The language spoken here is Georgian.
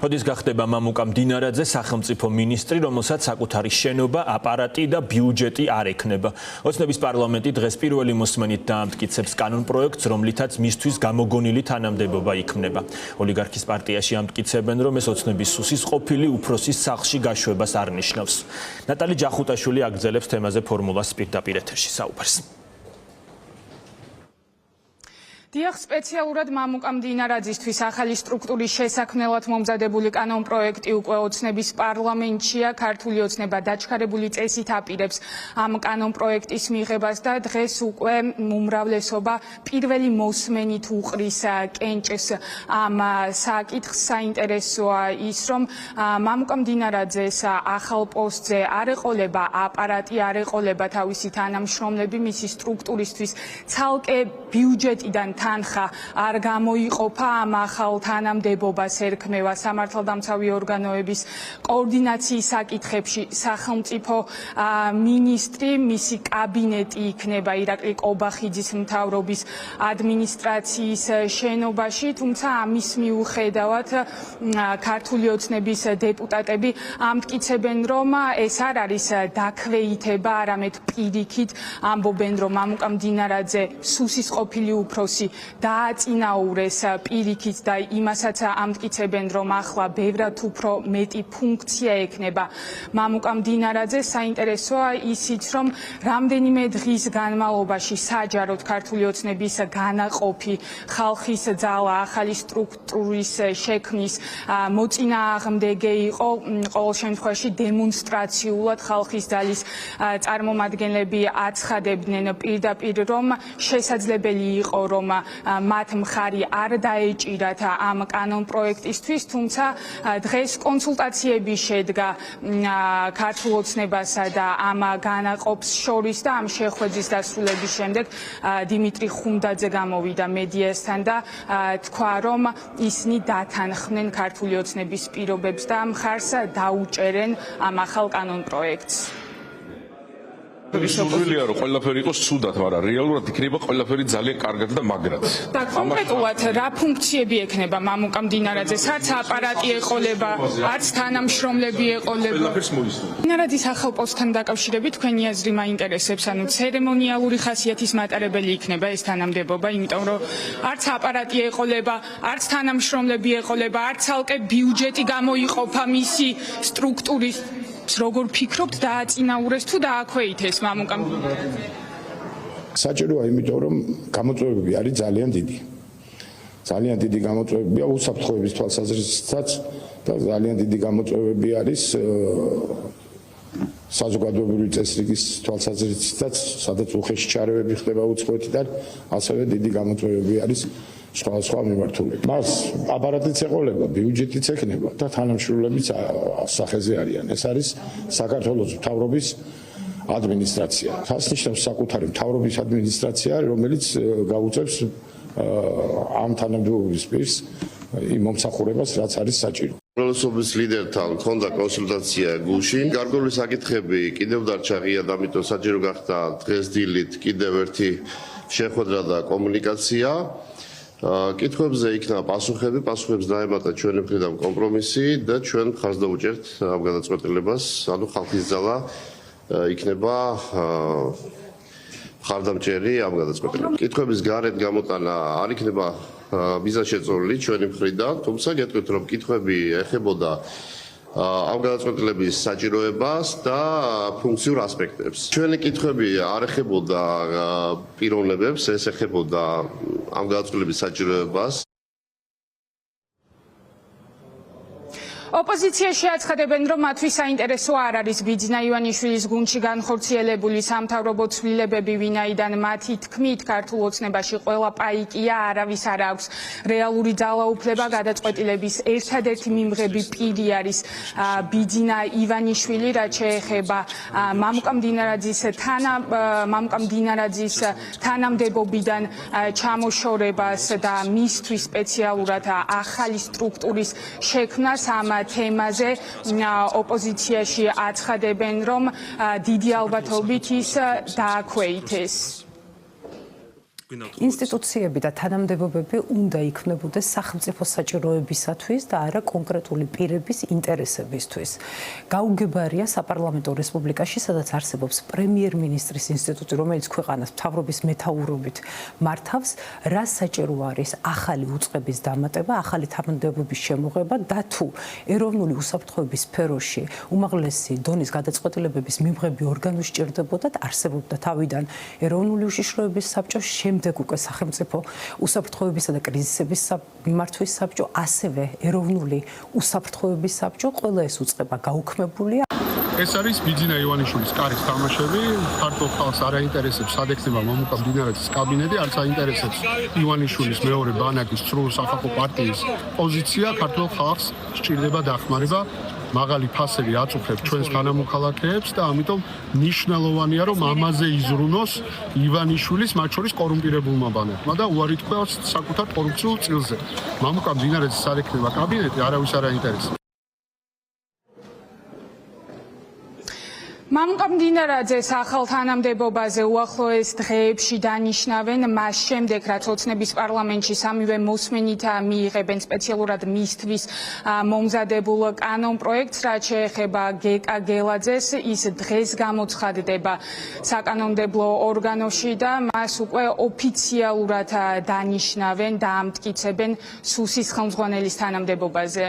როდის გახდება მამუკა მდინარაძე სახელმწიფო მინისტრი, რომელსაც საკუთარი შენობა, აპარატი და ბიუჯეტი არ ექნება. ოცნების პარლამენტი დღეს პირველი მოსმენით დაამტკიცებს კანონპროექტს, რომლითაც მისთვის გამოგონილი თანამდებობა იქმნება. ოლიგარქის პარტიაში ამტკიცებენ, რომ ეს ოცნების სუსის ყოფილი უფროსის სახლში გაშვებას არ ნიშნავს. ნატალი ჯახუტაშვილი აგრძელებს თემაზე ფორმულას პირდაპირ ეთერში საუბარს. დიახ, სპეციალურად მამუკა მდინარაძისთვის ახალი სტრუქტურის შესაქმნელად მომზადებული კანონპროექტი უკვე ოცნების პარლამენტშია. ქართული ოცნება დაჩქარებული წესით აპირებს ამ კანონპროექტის მიღებას და დღეს უკვე უმრავლესობა პირველი მოსმენით უყრის კენჭს ამ საკითხს. საინტერესოა ის, რომ მამუკა მდინარაძეს ახალ პოსტზე არ ეყოლება აპარატი, არ ეყოლება თავისი თანამშრომლები, მისი სტრუქტურისთვის ცალკე ბიუჯეტიდან თანხა არ გამოიყოფა. ამ ახალ თანამდებობას ერქმევა სამართალდამცავი ორგანოების კოორდინაციის საკითხებში სახელმწიფო მინისტრი, მისი კაბინეტი იქნება ირაკლი კობახიძის მთავრობის ადმინისტრაციის შენობაში, თუმცა ამის მიუხედავად ქართული ოცნების დეპუტატები ამტკიცებენ, რომ ეს არ არის დაქვეითება, არამედ პირიქით ამბობენ, რომ მამუკა მდინარაძე სუსის ყოფილი უფროსი დააწინაურეს პირიქით და იმასაც ამტკიცებენ, რომ ახლა ბევრად უფრო მეტი ფუნქცია ექნება მამუკა მდინარაძეს. საინტერესოა ისიც, რომ რამდენიმე დღის განმავლობაში საჯაროდ ქართული ოცნების განაყოფი ხალხის ძალა ახალი სტრუქტურის შექმნის მოწინააღმდეგე იყო. ყოველ შემთხვევაში დემონსტრაციულად ხალხის ძალის წარმომადგენლები აცხადებდნენ პირდაპირ, რომ შესაძლებელი იყო, რომ მათ მხარი არ დაეჭირათ ამ კანონპროექტისთვის, თუმცა დღეს კონსულტაციები შედგა ქართულ ოცნებასა და ამ განაყოფს შორის და ამ შეხვედრის დასრულების შემდეგ დიმიტრი ხუნდაძე გამოვიდა მედიასთან და თქვა, რომ ისინი დათანხმდნენ ქართული ოცნების პირობებს და მხარს დაუჭერენ ამ ახალ კანონპროექტს. სურვილია რომ ყველაფერი იყოს ცუდად, მაგრამ რეალურად იქნება ყველაფერი ძალიან კარგად და მაგრად. და კონკრეტულად რა ფუნქციები ექნება მამუკა მდინარაძეს? არც აპარატი ეყოლება, არც თანამშრომლები ეყოლება. მდინარაძის ახალ პოსტთან დაკავშირებით თქვენი აზრი მაინტერესებს, ანუ ცერემონიალური ხასიათის მატარებელი იქნება ეს თანამდებობა, იმიტომ რომ არც აპარატი ეყოლება, არც თანამშრომლები ეყოლება, არც ცალკე ბიუჯეტი გამოიყოფა მისი სტრუქტურის. როგორ ფიქრობთ, დააწინაურეს თუ დააქვეითეს მამუკა? საჭიროა, იმიტომ რომ გამოწვევები არის ძალიან დიდი. ძალიან დიდი გამოწვევებია უსაფრთხოების თვალსაზრისითაც და ძალიან დიდი გამოწვევები არის საზოგადოებრივი წესრიგის თვალსაზრისითაც, სადაც უხეში ჩარევები ხდება უცხოეთიდან, ასევე დიდი გამოწვევები არის სხვა მიმართულებით. მას აპარატიც ეყოლება, ბიუჯეტიც ექნება და თანამშრომლებიც სახეზე არიან. ეს არის საქართველოს მთავრობის ადმინისტრაცია. თავს ნიშნავს საკუთარი მთავრობის ადმინისტრაცია, რომელიც გაუწევს ამ თანამდებობის პირს იმ მომსახურებას, რაც არის საჭირო. უმრავლესობის ლიდერთან ჰქონდა კონსულტაცია გუშინ. გარკვეული საკითხები კიდევ დარჩა ღიად, ამიტომ საჭირო გახდა დღეს დილით კიდევ ერთი შეხვედრა და კომუნიკაცია. კითხვებზე იქნა პასუხებს დაემატა ჩვენი მხრიდან კომპრომისი და ჩვენ მხარს დავუჭერთ ამ გადაწყვეტილებას, ანუ ხალხის ძალა იქნება მხარდამჭერი ამ გადაწყვეტილებას. კითხვების გარეთ გამოტანა არ იქნება მიზანშეწონილი ჩვენი მხრიდან, თუმცა გეტყვით, რომ კითხვები ეხებოდა ამ გადაწყვეტილების საჭიროებას და ფუნქციურ ასპექტებს. ჩვენი კითხვები არ ეხებოდა პიროვნებებს, ეს ეხებოდა ამ გადაწყვეტილების საჭიროებას. ოპოზიციაში აცხადებენ, რომ მათთვის საინტერესო არ არის ბიძინა ივანიშვილის გუნდში განხორციელებული სამთავრობო ცვლილებები, ვინაიდან მათი თქმით ქართულ ოცნებაში ყველა პაიკია, არავის არ აქვს რეალური ძალაუფლება. გადაწყვეტილების ერთადერთი მიმღები პირი არის ბიძინა ივანიშვილი, რაც შეეხება მამუკა მდინარაძის თანამდებობიდან ჩამოშორებას და მისთვის სპეციალურად ახალი სტრუქტურის შექმნას. ამ თემაზე ოპოზიციაში აცხადებენ, რომ დიდი ალბათობით ის დააქვეითეს. ინსტიტუციები და თანამდებობები უნდა იქმნებოდეს სახელმწიფო საჭიროებისათვის და არა კონკრეტული პირების ინტერესებისთვის. გაუგებარია საპარლამენტო რესპუბლიკაში, სადაც არსებობს პრემიერ-მინისტრის ინსტიტუტი, რომელიც ქვეყანას მთავრობის მეთაურობით მართავს, რა საჭირო არის ახალი უწყების დამატება, ახალი თანამდებობის შემოღება და თუ ეროვნული უსაფრთხოების სფეროში უმაღლესი დონის გადაწყვეტილებების მიღები ორგანო სჭირდებოდათ, არსებობდა თავიდან ეროვნული უშიშროების საბჭო, შემდეგ უკვე სახელმწიფო უსაფრთხოებისა და კრიზისების მიმართვის საბჭო, ასევე ეროვნული უსაფრთხოების საბჭო, ყველა ეს უწყება გაუქმებულია. ეს არის ბიძინა ივანიშვილის კარის თამაშები. ქართულ ხალხს არ აინტერესებს, სად ექნება მამუკა მდინარაძის კაბინეტი, არც აინტერესებს ივანიშვილის მეორე ბანაკის სრულ სახალხო პარტიის პოზიცია. ქართულ ხალხს სჭირდება დახმარება. მაღალი ფასები აწუხებს ჩვენს თანამოქალაქეებს და ამიტომ მნიშვნელოვანია, რომ ამაზე იზრუნოს ივანიშვილის, მათ შორის კორუმპირებულმა ბანაკმა და უარი თქვას საკუთარ კორუფციულ წილზე. მამუკა მდინარაძის სად ექნება კაბინეტი, არავის არ აინტერესებს. მამუკა მდინარაძეს ახალ თანამდებობაზე უახლოეს დღეებში დანიშნავენ, მას შემდეგ, რაც ოცნების პარლამენტში სამივე მოსმენით მიიღებენ სპეციალურად მისთვის მომზადებულ კანონპროექტს, რაც შეეხება გეკა გელაძეს, ის დღეს გამოცხადდება საკანონმდებლო ორგანოში და მას უკვე ოფიციალურად დანიშნავენ და ამტკიცებენ სუსის ხელმძღვანელის თანამდებობაზე.